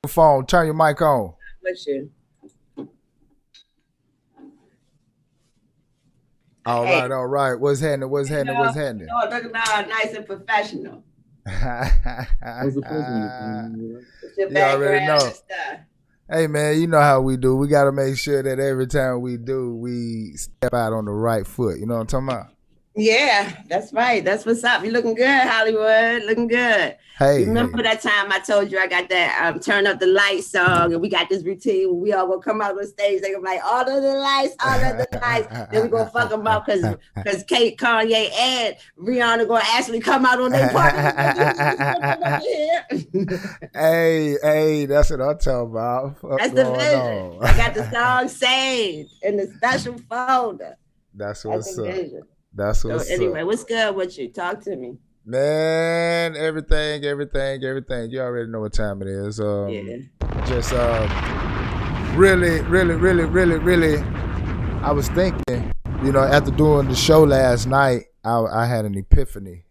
Phone, turn your mic on. With you. All Hey, right, all right. What's happening? What's happening? What's happening? looking all nice and professional. What's the first one? You With your You already background and know. stuff. Hey man, you know how we do. We got to make sure that every time we do, we step out on the right foot. You know what I'm talking about? Yeah, that's right. That's what's up. You looking good, Hollywood. Looking good. You Hey, remember hey. that time I told you I got that turn up the lights song, and we got this routine where we all gonna come out on stage. They gonna be like, all of the lights, all of the lights. Then we gonna fuck them up because Kate, Kanye, and Rihanna gonna actually come out on their party. Hey, that's what I'm talking about. What's That's the going vision. on? I got the song saved in the special folder. That's That's what's the up. vision. That's So what's up. anyway, what's good with you? Talk to me. Man, everything. You already know what time it is. Yeah. Just really. I was thinking, after doing the show last night, I had an epiphany.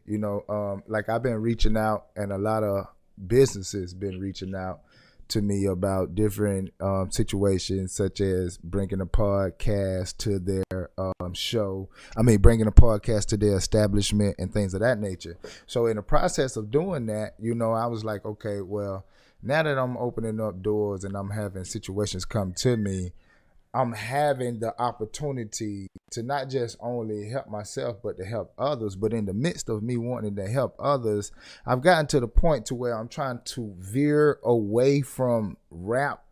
Like I've been reaching out, and a lot of businesses been reaching out to me about different situations, such as bringing a podcast to their show. I mean, bringing a podcast to their establishment and things of that nature. So, in the process of doing that, I was like, okay, well, now that I'm opening up doors and I'm having situations come to me, I'm having the opportunity to not just only help myself, but to help others. But in the midst of me wanting to help others, I've gotten to the point to where I'm trying to veer away from rap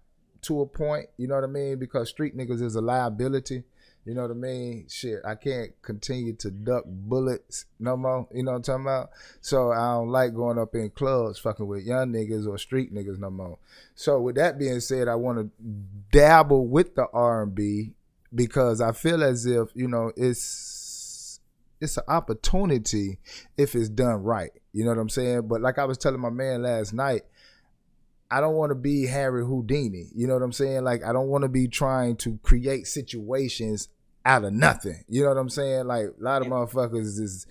to a point. You know what I mean? Because street niggas is a liability. You know what I mean? Shit, I can't continue to duck bullets no more. You know what I'm talking about? So I don't like going up in clubs fucking with young niggas or street niggas no more. So with that being said, I want to dabble with the R&B because I feel as if it's an opportunity if it's done right. You know what I'm saying? But like I was telling my man last night, I don't want to be Harry Houdini. You know what I'm saying? Like I don't want to be trying to create situations out of nothing. You know what I'm saying? Like a lot of motherfuckers is,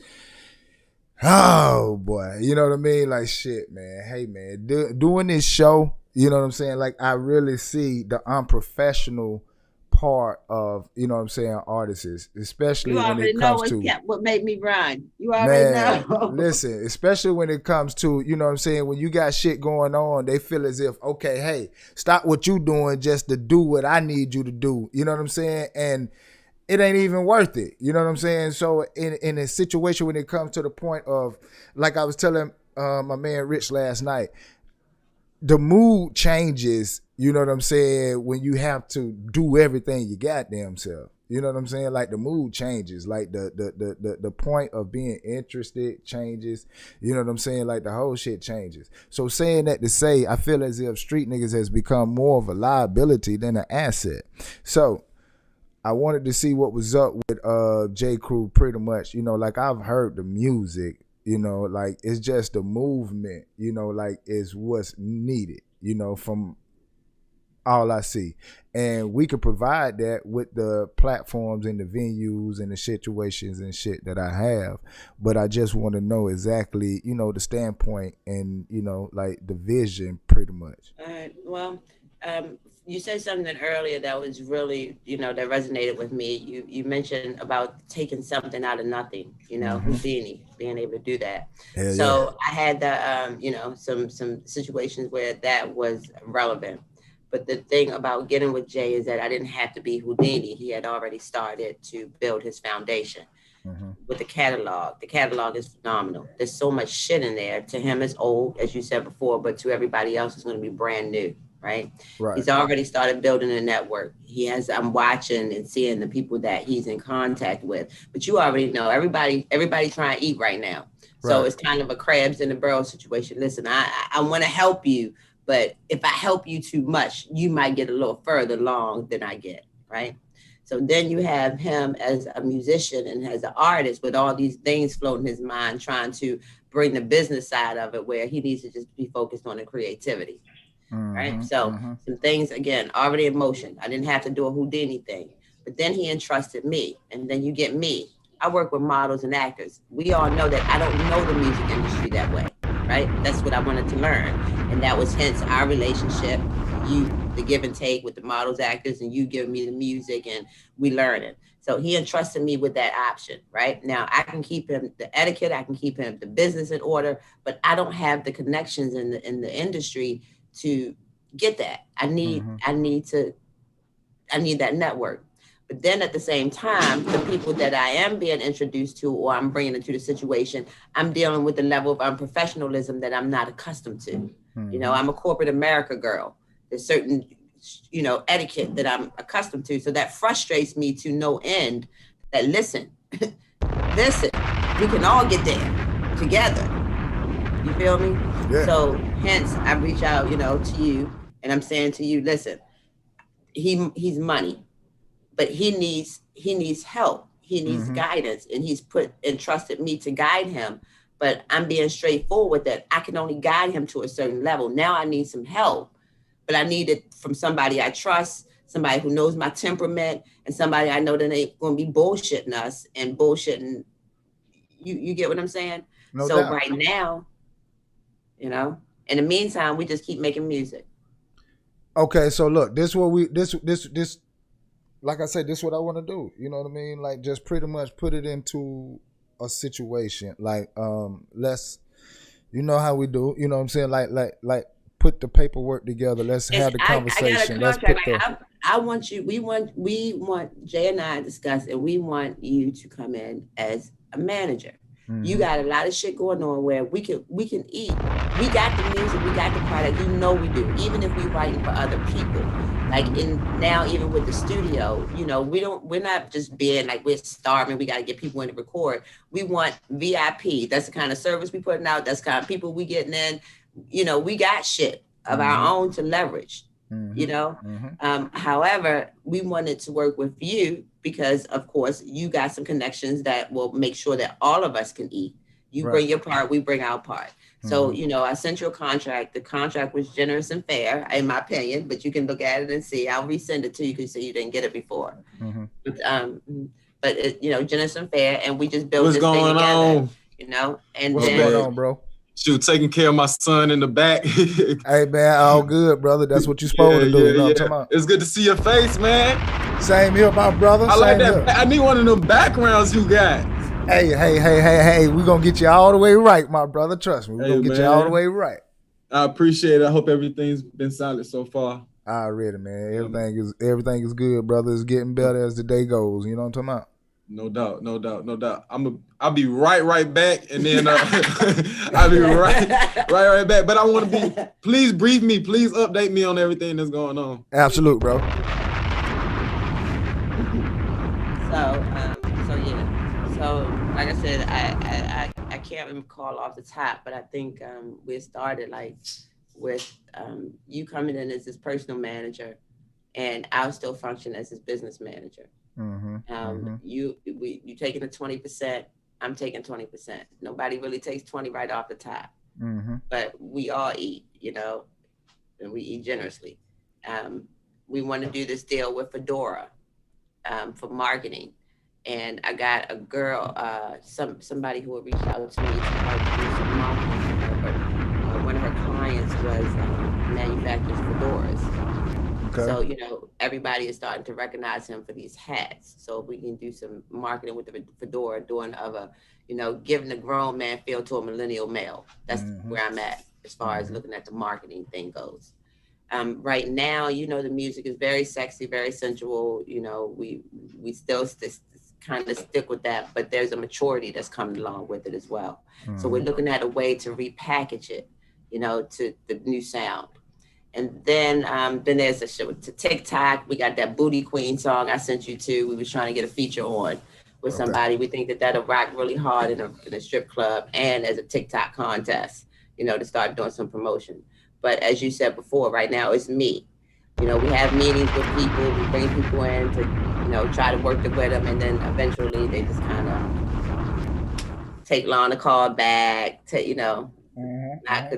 oh boy, you know what I mean? Like shit, man. Hey man, doing this show, you know what I'm saying? Like I really see the unprofessional part of, you know what I'm saying, artists, You especially when already it know comes what's to, kept what made me run. You already man, know. listen, especially when it comes to, you know what I'm saying, when you got shit going on, they feel as if, okay, hey, stop what you doing just to do what I need you to do. You know what I'm saying? And it ain't even worth it. You know what I'm saying? So in a situation when it comes to the point of, like I was telling my man Rich last night, the mood changes, you know what I'm saying, when you have to do everything you goddamn self. You know what I'm saying? Like the mood changes. Like the point of being interested changes. You know what I'm saying? Like the whole shit changes. So saying that to say, I feel as if street niggas has become more of a liability than an asset. So I wanted to see what was up with J. Crew pretty much. Like I've heard the music, like it's just the movement, like is what's needed, from all I see. And we could provide that with the platforms and the venues and the situations and shit that I have. But I just want to know exactly, the standpoint and, like the vision pretty much. All right. Well, you said something earlier that was really, that resonated with me. You mentioned about taking something out of nothing, Mm-hmm. Houdini, being able to do that. Hell yeah. So I had the, some situations where that was relevant. But the thing about getting with Jay is that I didn't have to be Houdini. He had already started to build his foundation Mm-hmm. with the catalog. The catalog is phenomenal. There's so much shit in there. To him, it's old, as you said before, but to everybody else, it's going to be brand new, right? Right. He's already started building a network. I'm watching and seeing the people that he's in contact with. But you already know everybody trying to eat right now. So Right. it's kind of a crabs in the barrel situation. Listen, I want to help you, but if I help you too much, you might get a little further along than I get, right? So then you have him as a musician and as an artist with all these things floating in his mind, trying to bring the business side of it where he needs to just be focused on the creativity. Right. Mm-hmm. So Mm-hmm. some things again already in motion. I didn't have to do a Houdini thing, but then he entrusted me, and then you get me. I work with models and actors. We all know that I don't know the music industry that way. right? That's what I wanted to learn. And that was hence our relationship, the give and take with the models, actors, and you giving me the music and we learning. So he entrusted me with that option, right? Now I can keep him the etiquette, I can keep him the business in order, but I don't have the connections in the industry to get that. I need that network. But then at the same time, the people that I am being introduced to or I'm bringing into the situation, I'm dealing with the level of unprofessionalism that I'm not accustomed to. You know, I'm a corporate America girl. There's certain, etiquette that I'm accustomed to. So that frustrates me to no end that listen, we can all get there together. You feel me? Yeah. So hence I reach out, to you and I'm saying to you, listen, he's money, but he needs help. He needs guidance, and he's entrusted me to guide him. But I'm being straightforward that I can only guide him to a certain level. Now I need some help, but I need it from somebody I trust, somebody who knows my temperament, and somebody I know that ain't going to be bullshitting us and bullshitting. You get what I'm saying? No doubt. Right now, in the meantime, we just keep making music. Okay, so look, this like I said, this is what I want to do. You know what I mean? Like, just pretty much put it into a situation. Like, let's, you know how we do. You know what I'm saying? Like, put the paperwork together. Let's have the conversation. I got a contract. I want you. We want Jay and I discuss, and we want you to come in as a manager. You got a lot of shit going on where we can eat. We got the music, we got the product. We do. Even if we writing for other people, like now even with the studio, we're not just being like we're starving. We got to get people in to record. We want VIP. That's the kind of service we putting out. That's the kind of people we getting in. We got shit of our own to leverage. However, we wanted to work with you because, of course, you got some connections that will make sure that all of us can eat. You bring your part, we bring our part. So, I sent you a contract. The contract was generous and fair, in my opinion, but you can look at it and see. I'll resend it to you because you didn't get it before. But generous and fair, and we just built this thing together. And what's going on, bro? Shoot, taking care of my son in the back. Hey, man, all good, brother. That's what you're supposed to do. You know what I'm talking about? It's good to see your face, man. Same here, my brother. I like that. I need one of them backgrounds you got. Hey. We're going to get you all the way right, my brother. Trust me. We're going to get you all the way right. I appreciate it. I hope everything's been solid so far. Already, man. Everything is good, brother. It's getting better as the day goes. You know what I'm talking about? No doubt. I'll be right back, and then I'll be right back. But I want to be. Please brief me. Please update me on everything that's going on. Absolute, bro. So like I said, I can't recall off the top, but I think we started like with you coming in as his personal manager, and I'll still function as his business manager. You taking the 20%, I'm taking 20%. Nobody really takes 20 right off the top, but we all eat, and we eat generously. We want to do this deal with Fedora for marketing, and I got a girl, somebody who will reach out to me to help do some marketing for her. But one of her clients was manufactures fedoras. Okay. So, everybody is starting to recognize him for these hats. So we can do some marketing with the fedora, giving the grown man feel to a millennial male. That's where I'm at as far as looking at the marketing thing goes. Right now, the music is very sexy, very sensual. We still kind of stick with that, but there's a maturity that's coming along with it as well. So we're looking at a way to repackage it, to the new sound. And then there's a show to TikTok. We got that Booty Queen song I sent you to. We was trying to get a feature on with somebody. We think that'll rock really hard in a strip club and as a TikTok contest, to start doing some promotion. But as you said before, right now it's me. We have meetings with people. We bring people in to, try to work with them. And then eventually they just kind of take long to call back to, not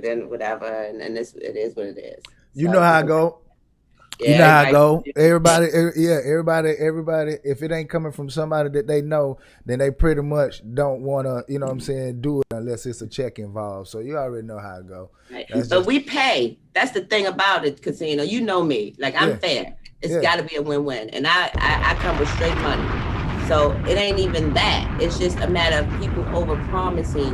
then whatever. And then it is what it is. You know how I go. You know how I go. do. Everybody. If it ain't coming from somebody that they know, then they pretty much don't want to, you know what I'm saying, do it unless it's a check involved. So you already know how it go. Right. But we pay. That's the thing about it, Casino. You know me. Like, I'm fair. It's got to be a win-win. And I come with straight money. So it ain't even that. It's just a matter of people over-promising,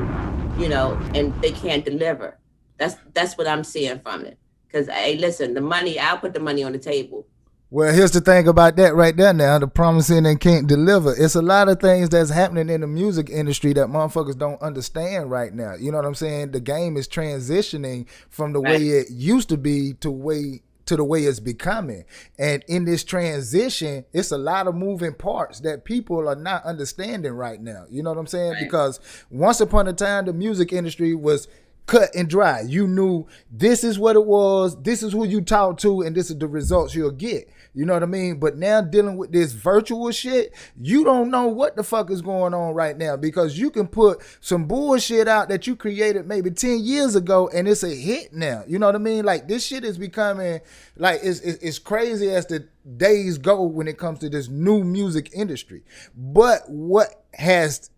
you know, and they can't deliver. That's what I'm seeing from it. Because, hey, listen, the money, I'll put the money on the table. Well, here's the thing about that right there now, the promising and can't deliver. It's a lot of things that's happening in the music industry that motherfuckers don't understand right now. You know what I'm saying? The game is transitioning from the way it used to be to the way it's becoming. And in this transition, it's a lot of moving parts that people are not understanding right now. You know what I'm saying? Right. Because once upon a time, the music industry was cut and dry. You knew this is what it was, this is who you talk to, and this is the results you'll get. You know what I mean? But now dealing with this virtual shit, you don't know what the fuck is going on right now, because you can put some bullshit out that you created maybe 10 years ago and it's a hit now. You know what I mean? Like, this shit is becoming, like, it's crazy as the days go when it comes to this new music industry. But what has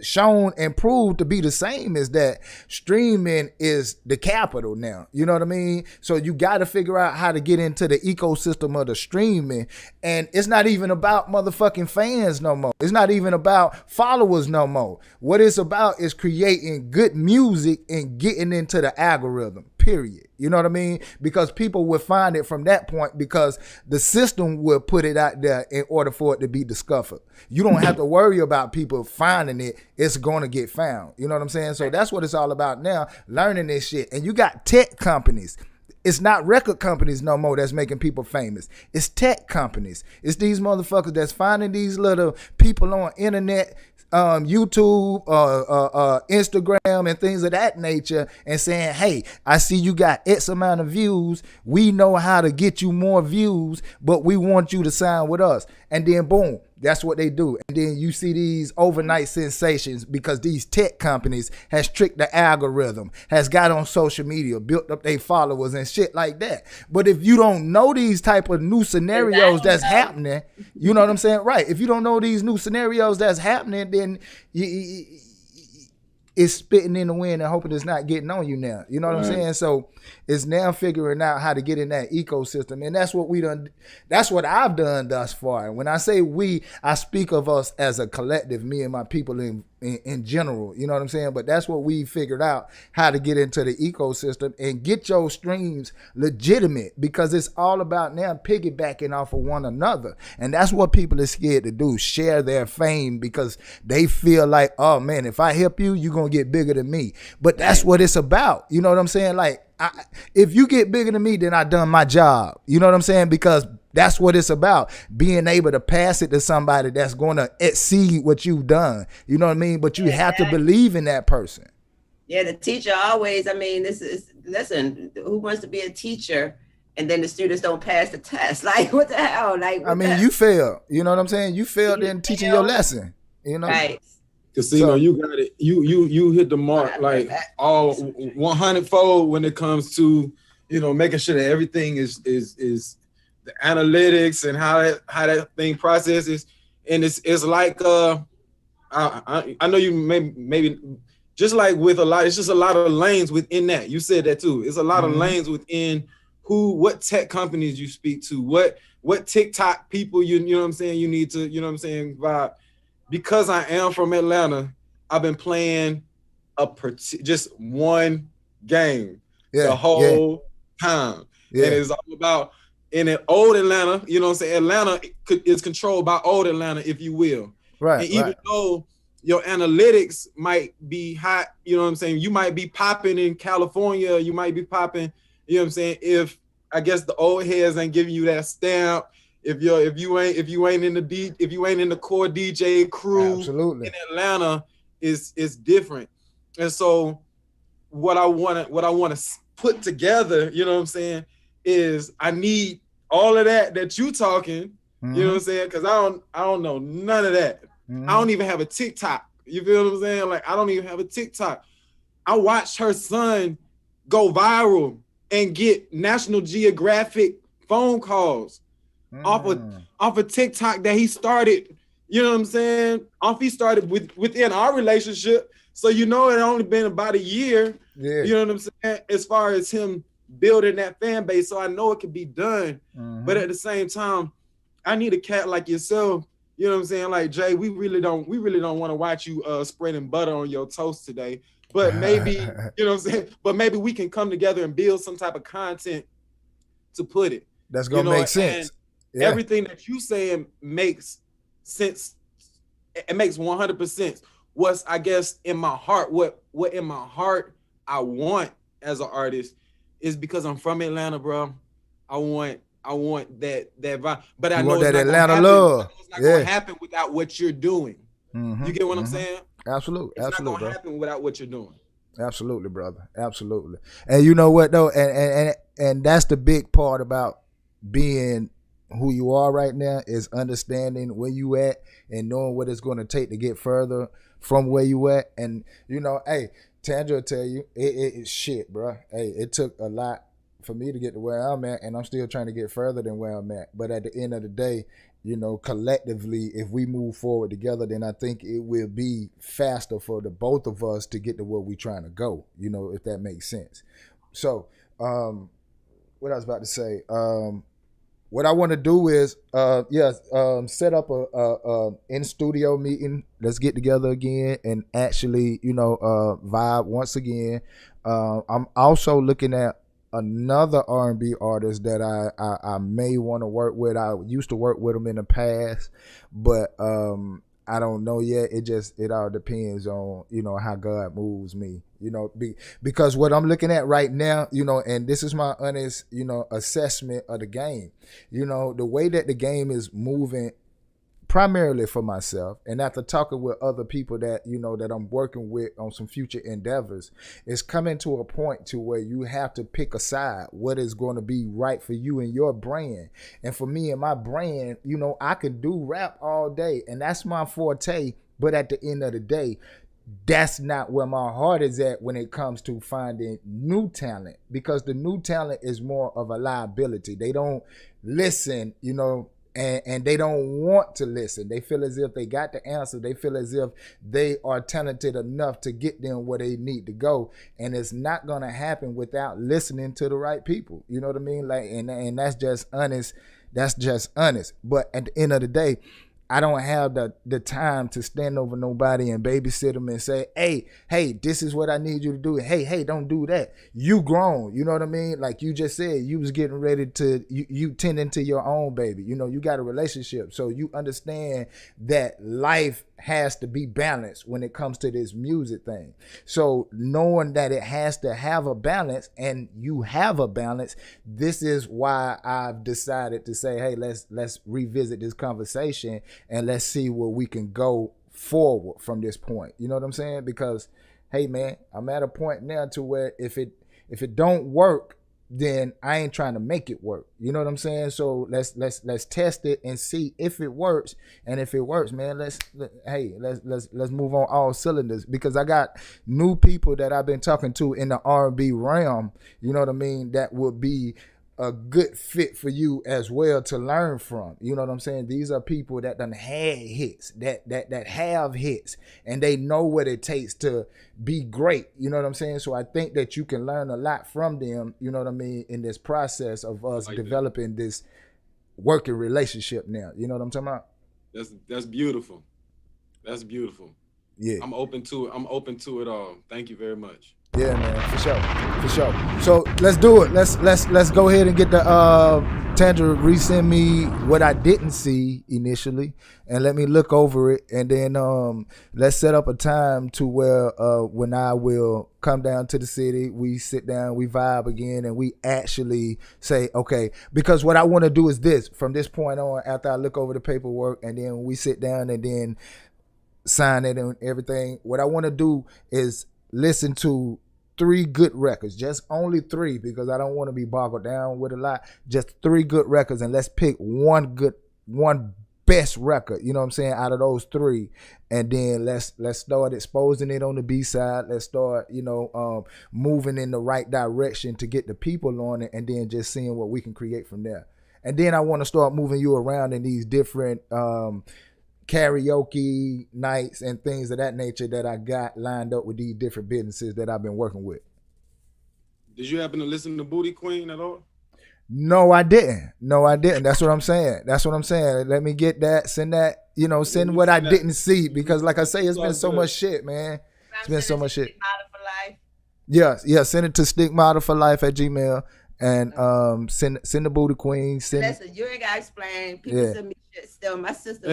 shown and proved to be the same is that streaming is the capital now. You know what I mean? So you got to figure out how to get into the ecosystem of the streaming. And it's not even about motherfucking fans no more. It's not even about followers no more. What it's about is creating good music and getting into the algorithm, period. You know what I mean? Because people will find it from that point, because the system will put it out there in order for it to be discovered. You don't have to worry about people finding it. It's going to get found. You know what I'm saying? So that's what it's all about now, learning this shit. And you got tech companies. It's not record companies no more that's making people famous. It's tech companies. It's these motherfuckers that's finding these little people on internet, YouTube, Instagram, and things of that nature, and saying, hey, I see you got X amount of views. We know how to get you more views, but we want you to sign with us. And then boom, that's what they do. And then you see these overnight sensations because these tech companies has tricked the algorithm, has got on social media, built up their followers and shit like that. But if you don't know these type of new scenarios that's happening, you know what I'm saying? Right. If you don't know these new scenarios that's happening, then it's spitting in the wind and hoping it's not getting on you now. You know what I'm saying? So it's now figuring out how to get in that ecosystem. And that's what we done. That's what I've done thus far. And when I say we, I speak of us as a collective, me and my people in general. You know what I'm saying? But that's what we figured out, how to get into the ecosystem and get your streams legitimate, because it's all about now piggybacking off of one another. And that's what people are scared to do, share their fame, because they feel like, oh man, if I help you, you're going to get bigger than me. But that's what it's about. You know what I'm saying? Like, if you get bigger than me, then I done my job. You know what I'm saying? Because that's what it's about, being able to pass it to somebody that's going to exceed what you've done. You know what I mean? But you have to believe in that person. Yeah, the teacher always, I mean, listen, who wants to be a teacher and then the students don't pass the test? Like, what the hell? Like, I mean, you fail. You know what I'm saying? You failed in teaching your lesson. You know? Right. Casino, so, you got it. You hit the mark like all 100-fold when it comes to, you know, making sure that everything is the analytics and how that thing processes. And it's like I know you maybe just like with a lot, it's just a lot of lanes within that. You said that too. It's a lot of lanes within what tech companies you speak to, what TikTok people you know what I'm saying, you need to, you know what I'm saying, vibe. Because I am from Atlanta, I've been playing just one game the whole time. Yeah. And it's all about, in an old Atlanta, you know what I'm saying? Atlanta is controlled by old Atlanta, if you will. Right. And even though your analytics might be hot, you know what I'm saying? You might be popping in California, you might be popping, you know what I'm saying? If I guess the old heads ain't giving you that stamp, if you ain't in the core DJ crew, absolutely, in Atlanta is different. And so what I want to put together, you know what I'm saying, is I need all of that you talking, you know what I'm saying? Because I don't know none of that. I don't even have a TikTok. You feel what I'm saying? Like, I don't even have a TikTok. I watched her son go viral and get National Geographic phone calls off of TikTok that he started. You know what I'm saying? He started within our relationship. So it only been about a year. Yeah. You know what I'm saying? As far as him building that fan base, so I know it can be done. But at the same time, I need a cat like yourself. You know what I'm saying? Like, Jay, we really don't want to watch you spreading butter on your toast today. But maybe, you know what I'm saying? But maybe we can come together and build some type of content to put it. That's gonna make sense. Yeah. Everything that you saying makes sense. It makes 100%. What's, I guess, in my heart, what in my heart I want as an artist is because I'm from Atlanta, bro. I want that vibe, but I know that Atlanta love. It's not gonna happen without what you're doing. Mm-hmm. You get what I'm saying? Absolutely. It's not gonna happen without what you're doing. Absolutely, brother. Absolutely. And you know what though, and that's the big part about being who you are right now is understanding where you at and knowing what it's going to take to get further from where you at. And hey, Tandra will tell you it's shit, bro. Hey, it took a lot for me to get to where I'm at, and I'm still trying to get further than where I'm at. But at the end of the day, collectively, if we move forward together, then I think it will be faster for the both of us to get to where we're trying to go, if that makes sense. So, what I was about to say, what I want to do is, set up a in-studio meeting. Let's get together again and actually, vibe once again. I'm also looking at another R&B artist that I may want to work with. I used to work with him in the past, but I don't know yet. It all depends on, how God moves me, because what I'm looking at right now, and this is my honest, assessment of the game, the way that the game is moving primarily for myself, and after talking with other people that that I'm working with on some future endeavors, it's coming to a point to where you have to pick a side, what is going to be right for you and your brand. And for me and my brand, I can do rap all day, and that's my forte, but at the end of the day, that's not where my heart is at when it comes to finding new talent, because the new talent is more of a liability. They don't listen, and they don't want to listen. They feel as if they got the answer. They feel as if they are talented enough to get them where they need to go. And it's not going to happen without listening to the right people. You know what I mean? Like, and that's just honest. That's just honest. But at the end of the day, I don't have the time to stand over nobody and babysit them and say, hey, this is what I need you to do. Hey, don't do that. You grown, you know what I mean? Like you just said, you was getting ready to, you tending to your own baby. You got a relationship. So you understand that life has to be balanced when it comes to this music thing. So knowing that it has to have a balance and you have a balance, this is why I've decided to say, hey, let's revisit this conversation and let's see where we can go forward from this point. You know what I'm saying? Because, hey man, I'm at a point now to where if it don't work, then I ain't trying to make it work. You know what I'm saying? So let's test it and see if it works. And if it works, man, let's move on all cylinders, because I got new people that I've been talking to in the R&B realm, you know what I mean, that would be a good fit for you as well to learn from. You know what I'm saying? These are people that done had hits, that have hits, and they know what it takes to be great. You know what I'm saying? So I think that you can learn a lot from them, you know what I mean, in this process of us developing this working relationship now. You know what I'm talking about? That's beautiful. That's beautiful. Yeah. I'm open to it all. Thank you very much. Yeah, man, for sure. So let's do it. Let's go ahead and get the Tandra resend me what I didn't see initially, and let me look over it, and then let's set up a time to where when I will come down to the city, we sit down, we vibe again, and we actually say, okay, because what I want to do is this from this point on, after I look over the paperwork, and then we sit down and then sign it and everything. What I want to do is listen to 3 good records, just only 3, because I don't want to be boggled down with a lot. Just 3 good records, and let's pick one best record, you know what I'm saying, out of those 3, and then let's start exposing it on the B-side. Let's start, moving in the right direction to get the people on it, and then just seeing what we can create from there. And then I want to start moving you around in these different karaoke nights and things of that nature that I got lined up with these different businesses that I've been working with. Did you happen to listen to Booty Queen at all? No, I didn't. That's what I'm saying. Let me get that. Send that. Send what I didn't see, because, like I say, it's been so much shit, man. It's been so much shit. Model for life. Yes. Send it to stickmodelforlife@gmail and send the Booty Queen. Listen, you ain't gotta explain. People send me shit still. My sister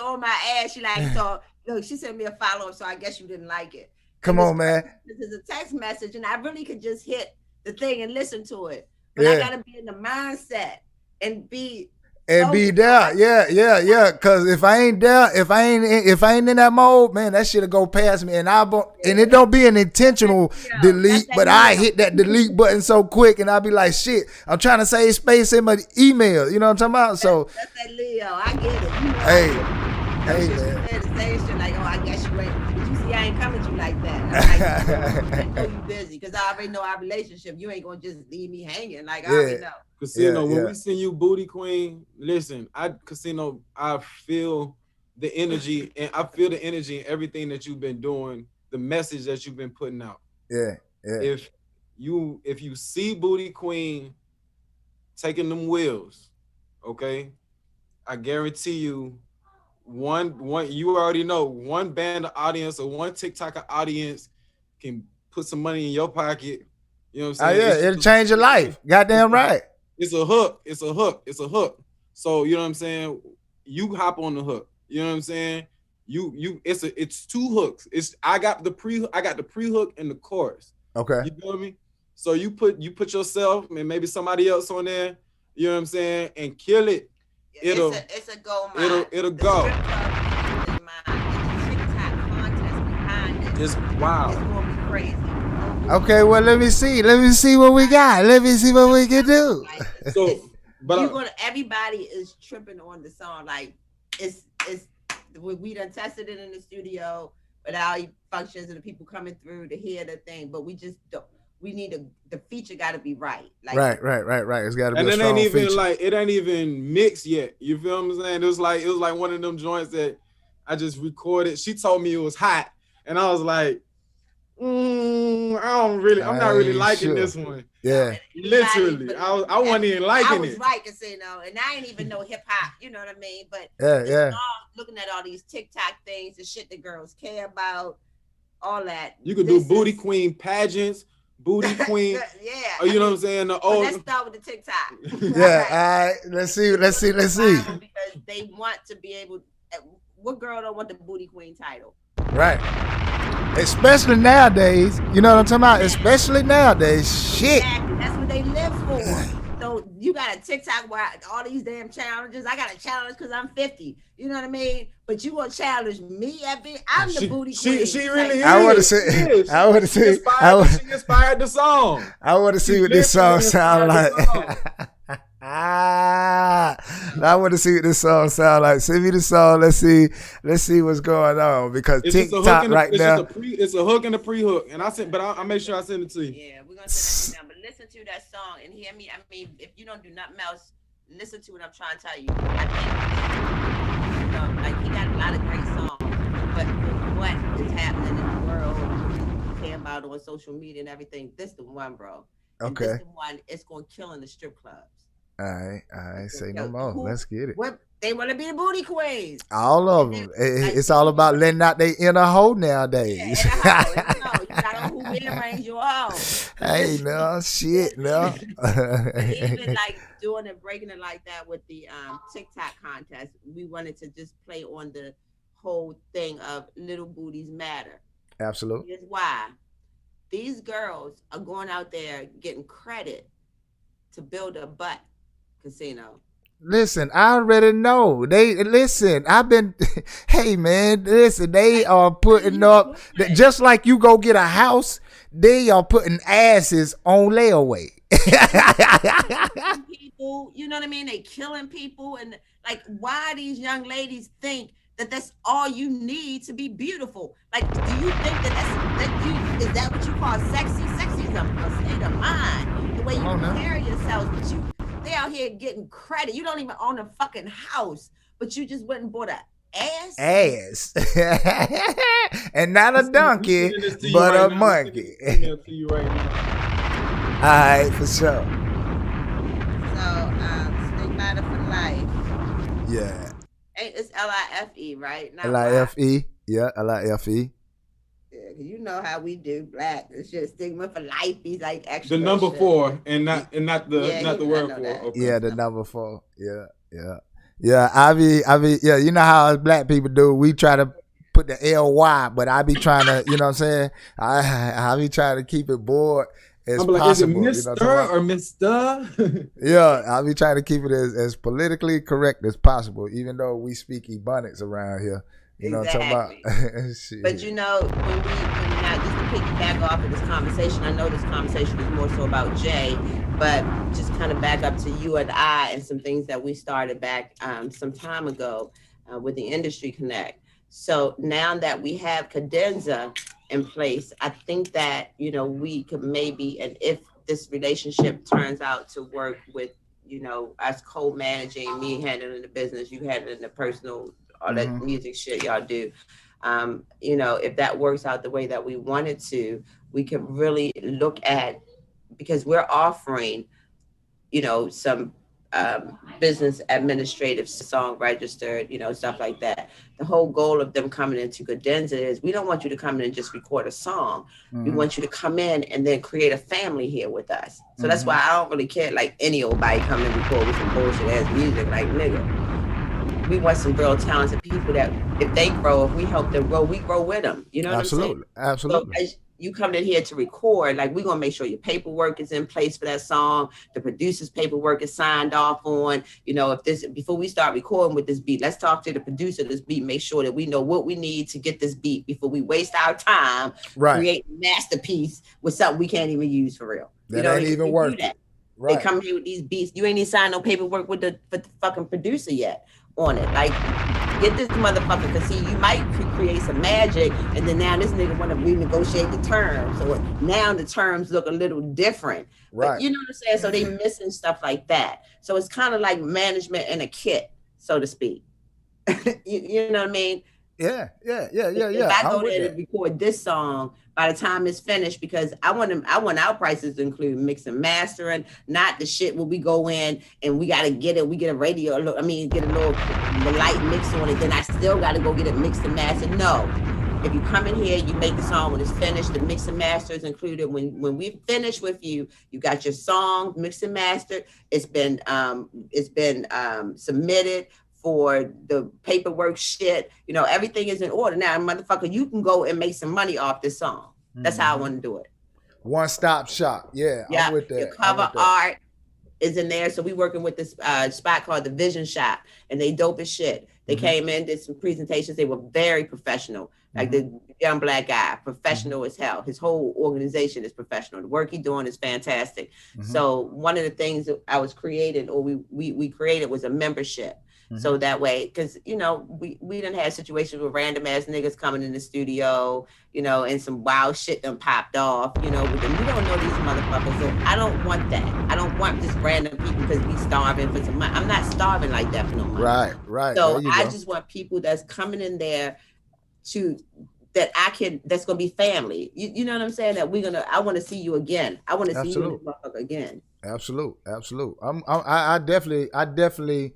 on my ass. She like, so look, she sent me a follow up, so I guess you didn't like it. Come on, man. This is a text message, and I really could just hit the thing and listen to it. But I gotta be in the mindset and be there. Yeah. Cause if I ain't there, if I ain't in that mode, man, that shit'll go past me. And and it don't be an intentional delete, but I hit that delete button so quick, and I'll be like, shit, I'm trying to save space in my email. You know what I'm talking about? So that's that Leo. I get it. Hey, man. The same shit like, I guess you ain't. But you see, I ain't coming to you like that. I know you busy, because I already know our relationship. You ain't gonna just leave me hanging. Like, I already know. Casino, when we send you Booty Queen, listen, I feel the energy, and I feel the energy in everything that you've been doing, the message that you've been putting out. Yeah. If you see Booty Queen taking them wheels, okay, I guarantee you, one you already know, one band audience or one TikToker audience can put some money in your pocket. You know what I'm saying? It'll change your life. Goddamn right. It's a hook. So you know what I'm saying? You hop on the hook. You know what I'm saying? It's two hooks. I got the pre-hook and the chorus. Okay. You feel me? So you put yourself and maybe somebody else on there, you know what I'm saying, and kill it. It's a gold mine. It'll go. It's wow. It's gonna be crazy. Okay, well, let me see what we got. Let me see what we can do. Everybody is tripping on the song. Like it's we done tested it in the studio with our functions and the people coming through to hear the thing, but we just don't. We need the feature got to be right. Like, right. It's got to be. And a strong feature. it ain't even mixed yet. You feel what I'm saying? It was like one of them joints that I just recorded. She told me it was hot, and I was like, I'm not really liking this one. Yeah, literally, I wasn't even liking it. I was right, Casino, and I ain't even know hip hop. You know what I mean? But looking at all these TikTok things, the shit that girls care about, all that. You could do Booty Queen pageants. Booty Queen, you know what I'm saying? Let's start with the TikTok. Yeah, all right. Let's see. Because they want to be able. What girl don't want the Booty Queen title? Right. Especially nowadays. You know what I'm talking about? Especially nowadays. Shit. Exactly. That's what they live for. So you got a TikTok where all these damn challenges. I got a challenge because I'm 50. You know what I mean? But you gonna challenge me at being? I'm the Booty Queen. She really is. I want to see. She inspired the song. I want to see what this song sound like. I want to see what this song sound like. Send me the song. Let's see what's going on, because TikTok right now. It's a hook and a pre-hook, and I'll make sure I send it to you. Yeah, we're gonna send that to them. But listen to that song and hear me. I mean, if you don't do nothing else, listen to what I'm trying to tell you. I think, like, he got a lot of great songs, but what is happening in the world, people care about on social media and everything. This the one, bro. Okay. And this the one. It's gonna kill in the strip clubs. All right. Say no more. Let's get it. What they want to be the Booty Queens. All of them. It's all about letting out their inner hoe nowadays. Yeah, you gotta who rearrange your hoe. Hey, no shit, no. Even like doing it, breaking it like that with the TikTok contest, we wanted to just play on the whole thing of little booties matter. Absolutely. Here's why. These girls are going out there getting credit to build a butt. Casino. Listen, I already know. I've been, hey man, listen, they are putting up, just like you go get a house, they are putting asses on layaway. People, you know what I mean? They killing people, and like, why these young ladies think that that's all you need to be beautiful? Like, do you think is that what you call sexy? Sexy is a state of mind, the way you carry yourself. But they out here getting credit. You don't even own a fucking house, but you just went and bought a ass. And not a donkey, but a monkey. All right, for sure. So, Stigmata for life. Yeah. It's LIFE, right? Not LIFE. Yeah, LIFE. Yeah, you know how we do black. It's just stigma for life. He's like extra. The number shit. 4 and not the word 4. Okay. Yeah, the number 4. Yeah. I be, yeah, you know how us black people do. We try to put the LY, but I be trying to, you know what I'm saying? I be trying to keep it bored as possible. Is it Mr. or Mr.? Yeah, I be trying to keep it as politically correct as possible, even though we speak Ebonics around here. You know exactly. what I'm talking about? Shit. But you know, when not just to piggyback off of this conversation, I know this conversation is more so about Jay, but just kind of back up to you and I and some things that we started back some time ago with the Industry Connect. So now that we have Cadenza in place, I think that, you know, we could maybe, and if this relationship turns out to work with, you know, us co-managing, me handling the business, you handling the personal, all that music shit y'all do. You know, if that works out the way that we want it to, we can really look at, because we're offering, you know, some business administrative, song registered, you know, stuff like that. The whole goal of them coming into Cadenza is we don't want you to come in and just record a song. We want you to come in and then create a family here with us. So that's why I don't really care like any old body come and record with some bullshit ass music. Like, nigga, we want some real talented people that if they grow, if we help them grow, we grow with them. You know what I'm saying? Absolutely. So as you come in here to record, like we're gonna make sure your paperwork is in place for that song. The producer's paperwork is signed off on. You know, if this, before we start recording with this beat, let's talk to the producer of this beat, make sure that we know what we need to get this beat before we waste our time creating a masterpiece with something we can't even use for real. That ain't even worth it. They come here with these beats. You ain't even signed no paperwork with the fucking producer yet on it. Like, get this motherfucker, because see, you might create some magic, and then now this nigga want to renegotiate the terms, or now the terms look a little different. Right. But you know what I'm saying? So they missing stuff like that. So it's kind of like management in a kit, so to speak. you know what I mean? Yeah. If I go there to record this song, by the time it's finished, because I want our prices to include mix and mastering, not the shit where we go in and we gotta get it. We get a radio, get a little the light mix on it. Then I still gotta go get it mixed and mastered. No, if you come in here, you make the song when it's finished. The mix and master is included. When we finish with you, you got your song mixed and mastered. It's been submitted for the paperwork shit, you know, everything is in order. Now, motherfucker, you can go and make some money off this song. That's how I want to do it. One-stop shop. Yeah, I'm with that. Your cover art is in there. So we working with this spot called the Vision Shop, and they dope as shit. They came in, did some presentations. They were very professional. Like the young black guy, professional as hell. His whole organization is professional. The work he's doing is fantastic. So one of the things that I was created, or we created, was a membership. So that way, because, you know, we done had situations with random ass niggas coming in the studio, you know, and some wild shit done popped off, you know, but we don't know these motherfuckers. So I don't want that. I don't want just random people because we starving for some money. I'm not starving like that for no money. Right. So I just want people that's coming in there that's gonna be family. You know what I'm saying? That I want to see you again. I want to see you in this motherfucker again. Absolute. I definitely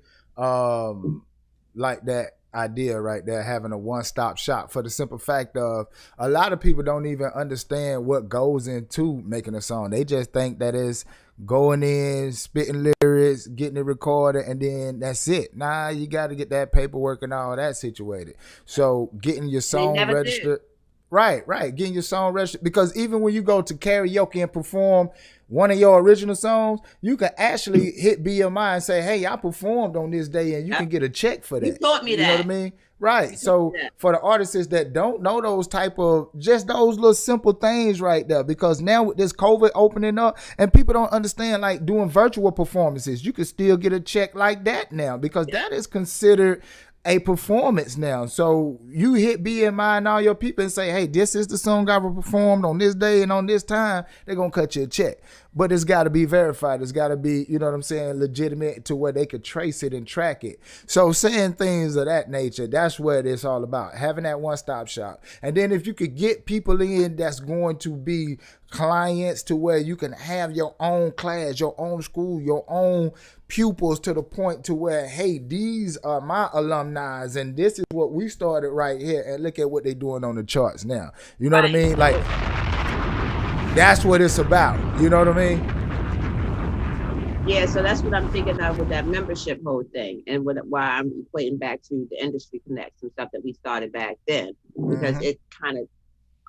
like that idea right there, having a one-stop shop, for the simple fact of a lot of people don't even understand what goes into making a song. They just think that it's going in, spitting lyrics, getting it recorded, and then that's it. Nah, you got to get that paperwork and all that situated. So getting your song registered. Right. Getting your song registered, because even when you go to karaoke and perform one of your original songs, you can actually hit BMI and say, hey, I performed on this day, and you can get a check for that. You taught me that. You know what I mean? Right. So for the artists that don't know those type of, just those little simple things right there, because now with this COVID opening up and people don't understand, like doing virtual performances, you can still get a check like that now, because that is considered a performance now. So you hit BMI and all your people and say, hey, this is the song I performed on this day and on this time, they're going to cut you a check. But it's got to be verified. It's got to be, you know what I'm saying, legitimate to where they could trace it and track it. So saying things of that nature, that's what it's all about, having that one-stop shop. And then if you could get people in that's going to be clients to where you can have your own class, your own school, your own pupils to the point to where, hey, these are my alumni and this is what we started right here and look at what they're doing on the charts now. You know what I mean? Like, that's what it's about. You know what I mean? Yeah, so that's what I'm thinking of with that membership whole thing, and why I'm equating back to the Industry Connects and stuff that we started back then, because it kind of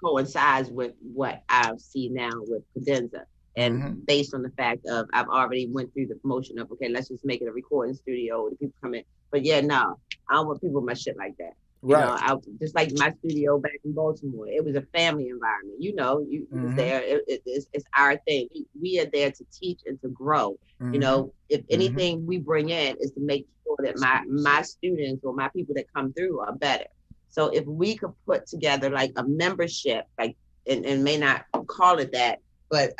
coincides with what I see now with Cadenza. And based on the fact of I've already went through the promotion of, okay, let's just make it a recording studio, the people come in. But yeah, no, I don't want people with my shit like that. You know, I just like my studio back in Baltimore. It was a family environment. You know, you was there. It's our thing. We are there to teach and to grow. You know, if anything we bring in is to make sure that my students or my people that come through are better. So if we could put together like a membership, like and may not call it that, but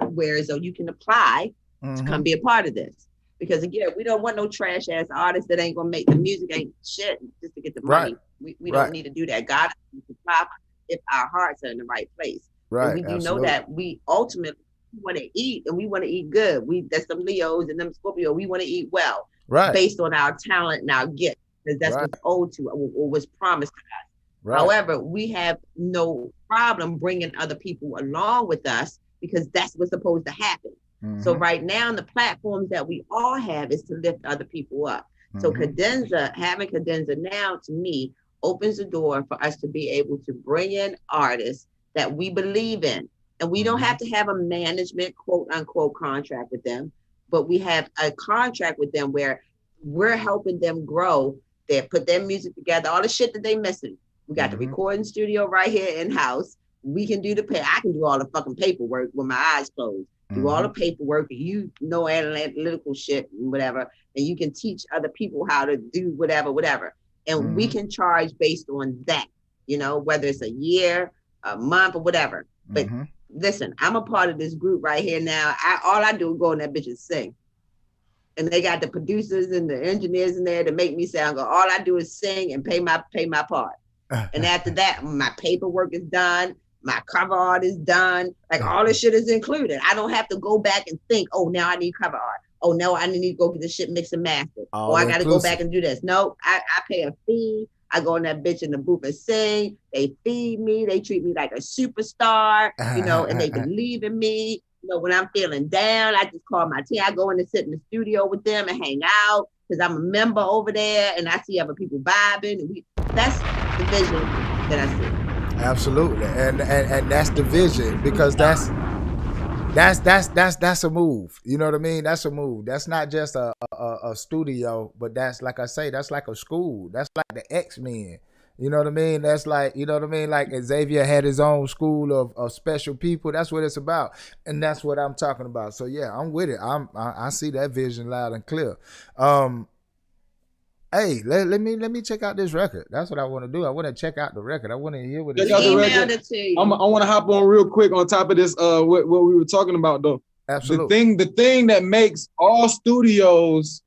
whereas you can apply to come be a part of this. Because again, we don't want no trash ass artists that ain't gonna make the music ain't shit just to get the money. We don't need to do that. God supply if our hearts are in the right place. Right. And we do know that we ultimately want to eat, and we want to eat good. That's them Leos and them Scorpio. We want to eat well, based on our talent and our gift, because that's what's owed to or was promised to us. However, we have no problem bringing other people along with us because that's what's supposed to happen. So right now, the platforms that we all have is to lift other people up. So Cadenza, having Cadenza now, to me, opens the door for us to be able to bring in artists that we believe in. And we don't have to have a management, quote unquote, contract with them, but we have a contract with them where we're helping them grow. They put their music together, all the shit that they missing. We got the recording studio right here in-house. We can do I can do all the fucking paperwork with my eyes closed. Do all the paperwork, you know, analytical shit and whatever, and you can teach other people how to do whatever. And we can charge based on that, you know, whether it's a year, a month, or whatever. But listen, I'm a part of this group right here now. All I do is go in that bitch and sing. And they got the producers and the engineers in there to make me sound good. All I do is sing and pay my part. And after that, my paperwork is done. My cover art is done. Like all this shit is included. I don't have to go back and think, oh, now I need cover art. Oh, no, I need to go get this shit mixed and mastered. Oh, I got to go back and do this. No, I pay a fee. I go in that bitch in the booth and sing. They feed me. They treat me like a superstar, you know, and they believe in me. You know, when I'm feeling down, I just call my team. I go in and sit in the studio with them and hang out because I'm a member over there and I see other people vibing. And that's the vision that I see. Absolutely, and that's the vision, because that's a move. You know what I mean? That's a move. That's not just a studio, but that's, like I say, that's like a school. That's like the X-Men. You know what I mean? That's like, you know what I mean? Like Xavier had his own school of special people. That's what it's about, and that's what I'm talking about. So yeah, I'm with it. I see that vision loud and clear. Hey, let me check out this record. That's what I want to do. I want to check out the record. I want to hear what it is. Emailed it to you. I want to hop on real quick on top of this. What we were talking about though. Absolutely. The thing that makes all studios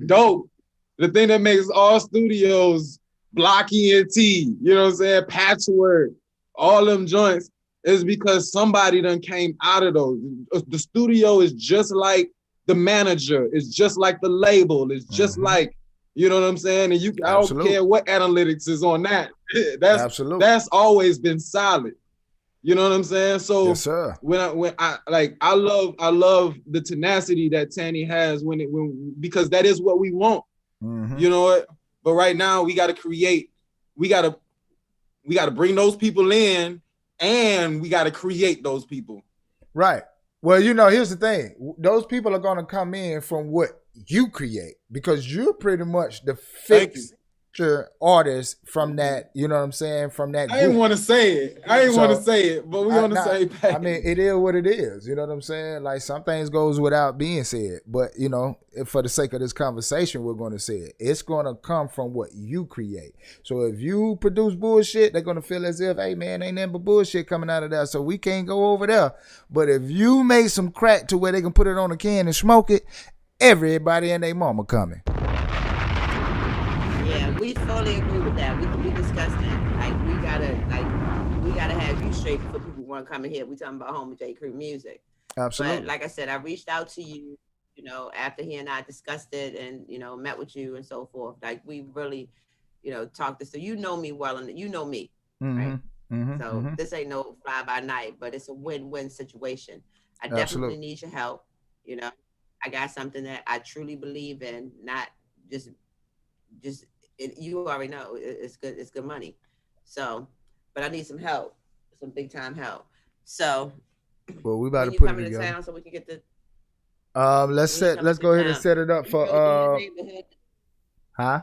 dope. The thing that makes all studios Block ENT, you know what I'm saying? Patchwork, all them joints is because somebody done came out of those. The studio is just like the manager. It's just like the label. It's just like. You know what I'm saying? And I don't care what analytics is on that. That's always been solid. You know what I'm saying? So yes, sir. when I love the tenacity that Tanny has because that is what we want. You know what? But right now we got to create. We got to bring those people in, and we got to create those people. Right. Well, you know, here's the thing. Those people are going to come in from what you create, because you're pretty much the fix artists from that, you know what I'm saying, from that group. I didn't want to say it. But we on the same page. I mean, it is what it is. You know what I'm saying? Like, some things goes without being said. But, you know, for the sake of this conversation, we're going to say it. It's going to come from what you create. So if you produce bullshit, they're going to feel as if, hey, man, ain't nothing but bullshit coming out of there, so we can't go over there. But if you make some crack to where they can put it on a can and smoke it, everybody and their mama coming. Yeah, we fully agree with that. We discussed that. Like, we gotta have you straight before people want to come in here. We talking about Homie J. Crew music. Absolutely. But like I said, I reached out to you, you know, after he and I discussed it and, you know, met with you and so forth. Like, we really, you know, talked this. So you know me well, and you know me, right? So this ain't no fly by night, but it's a win-win situation. I definitely need your help. You know, I got something that I truly believe in, not just you already know it's good. It's good money. So, but I need some help, some big time help. So, well, we about to put it together. Town so we can get the. Let's go ahead and set it up for huh?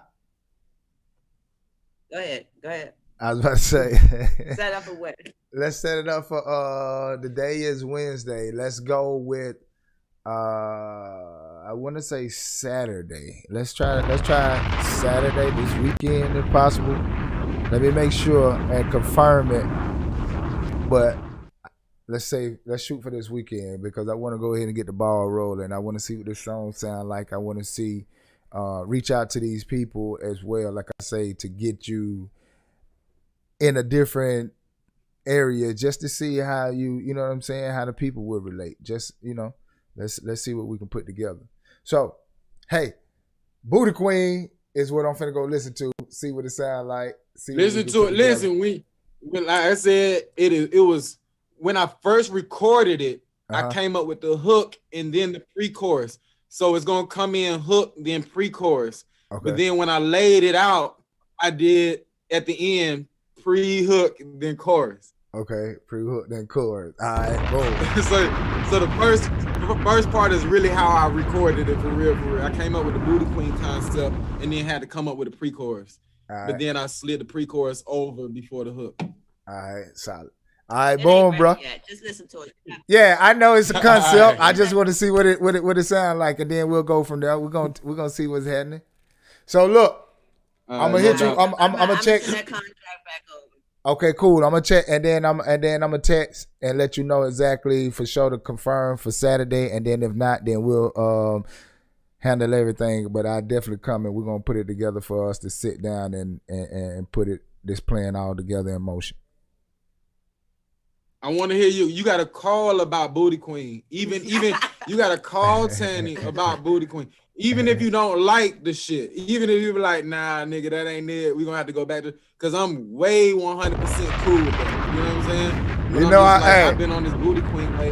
Go ahead. I was about to say. Set up for what? Let's set it up for the day is Wednesday. Let's go with I want to say Saturday. Let's try Saturday this weekend if possible. Let me make sure and confirm it. But let's shoot for this weekend, because I want to go ahead and get the ball rolling. I want to see what this song sound like. I want to see reach out to these people as well, like I say, to get you in a different area, just to see how you know what I'm saying, how the people will relate. Just, you know, let's see what we can put together. So, hey, Booty Queen is what I'm finna go listen to, see what it sound like. Listen to it. Listen, we like I said, it was when I first recorded it, I came up with the hook and then the pre-chorus. So it's gonna come in hook, then pre-chorus. Okay. But then when I laid it out, I did at the end pre-hook, then chorus. Okay, pre-hook, then chorus. All right, boom. so the first part is really how I recorded it for real. I came up with the Booty Queen concept and then had to come up with a pre-chorus. But then I slid the pre-chorus over before the hook. All right, solid. All right, boom, bro. Just listen to it. Yeah, I know it's a concept. I just want to see what it sound like, and then we'll go from there. We're gonna see what's happening. So look, I'm gonna hit you. I'm gonna check. That contract back over. Okay, cool. I'm gonna check, and then I'm gonna text and let you know exactly for sure to confirm for Saturday, and then if not, then we'll handle everything. But I definitely come, and we're gonna put it together for us to sit down and put this plan all together in motion. I want to hear you. You got to call about Booty Queen. Even you got to call Tanny about Booty Queen. Even if you don't like the shit. Even if you be like, nah, nigga, that ain't it. We're going to have to go back to, because I'm way 100% cool with that. You know what I'm saying? But you know, I've been on this Booty Queen way.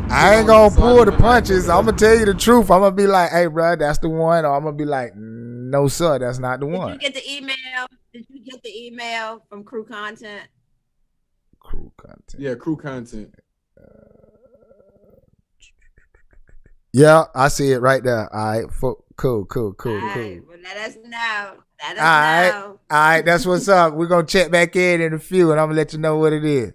I ain't going to pull the punches. I'm going to tell you the truth. I'm going to be like, hey, bro, that's the one. Or I'm going to be like, no, sir, that's not the one. Did you get the email? Did you get the email from Crew Content? Crew Content. Yeah, Crew Content. Yeah, I see it right there. All right, cool. Well, let us know. All right, that's what's up. We're gonna check back in a few, and I'm gonna let you know what it is.